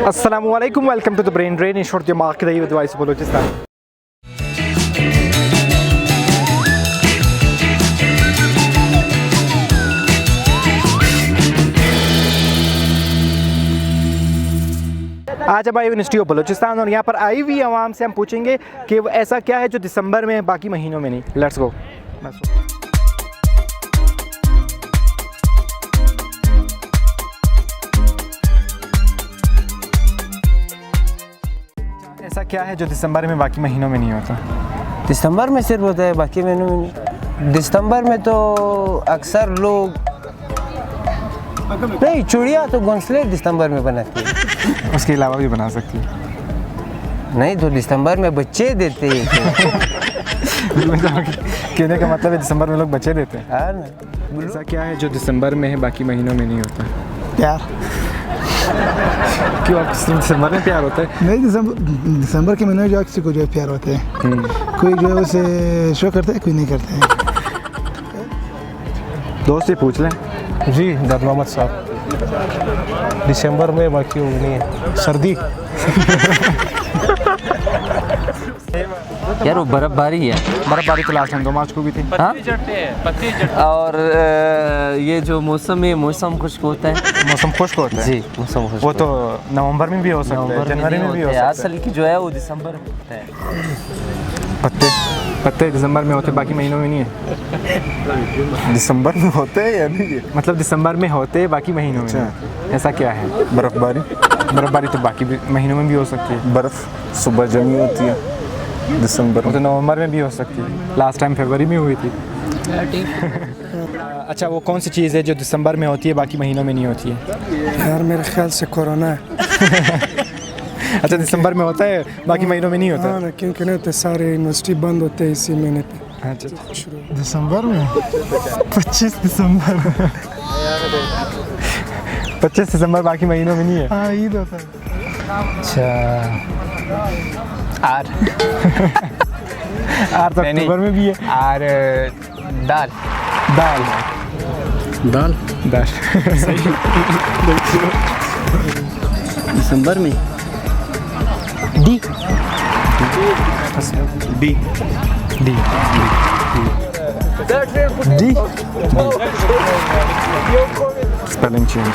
Assalamualaikum, welcome to the Brain Drain, in short दिमाग की दही with University of Balochistan. आज हम आए यूनिवर्सिटी ऑफ बलोचिस्तान और यहाँ पर आई हुई आवाम से हम पूछेंगे कि वो ऐसा क्या है जो दिसंबर में बाकी महीनों में नहीं. Let's go. ऐसा क्या है जो दिसंबर में बाकी महीनों में नहीं होता? दिसंबर में सिर्फ होता है, बाकी महीनों में नहीं. दिसंबर में तो अक्सर लोग नहीं, चूड़ियाँ तो घोंसले दिसंबर में बनाती है. उसके अलावा भी बना सकती है. नहीं तो दिसंबर में बच्चे देते हैं. कहने का मतलब है दिसंबर में लोग बच्चे देते हैं. हाँ ना. ऐसा क्या है जो दिसंबर में है बाकी महीनों में नहीं होता? प्यार. क्यों, आप दिसंबर में प्यार होता है? नहीं, दिसंबर के महीने में जो किसी को जो है प्यार होते हैं. कोई जो है उसे शो करता है, कोई नहीं करता है. दोस्त से पूछ लें. जी दर मोहम्मद साहब, दिसंबर में बाकी नहीं है. सर्दी. यार वो बर्फबारी है. बर्फबारी तो लास्ट टाइम 2 मार्च को भी थी. हाँ? और ये जो मौसम है, मौसम खुश्क होता है. मौसम खुश्क होता है. जी, मौसम खुश्क. वो तो नवंबर में भी हो सकता है, जनवरी में भी हो सकता है. असल की जो है वो दिसंबर में होता है. पत्ते दिसंबर में होते, बाकी महीनों में नहीं है. दिसंबर में होते हैं या नहीं? मतलब दिसंबर में होते, बाकी महीनों में नहीं. ऐसा क्या है? बर्फबारी तो बाकी महीनों में भी हो सकती है. बर्फ सुबह जमी होती है दिसंबर वो तो में. नवंबर में भी हो सकती है. लास्ट टाइम फरवरी में हुई थी. अच्छा, वो कौन सी चीज़ है जो दिसंबर में होती है बाकी महीनों में नहीं होती है? यार मेरे ख्याल से कोरोना है. अच्छा, दिसंबर में होता है, बाकी महीनों में नहीं होता. हाँ ना, क्योंकि नहीं होते, सारे यूनिवर्सिटी बंद होते हैं इसी महीने पे. अच्छा, दिसंबर में 25 दिसंबर. 25 दिसंबर बाकी महीनों में नहीं है. हाँ, ईद होता है. अच्छा. आर तो अक्टूबर में भी है. आर दाल. दिसंबर में डी. Spelling change.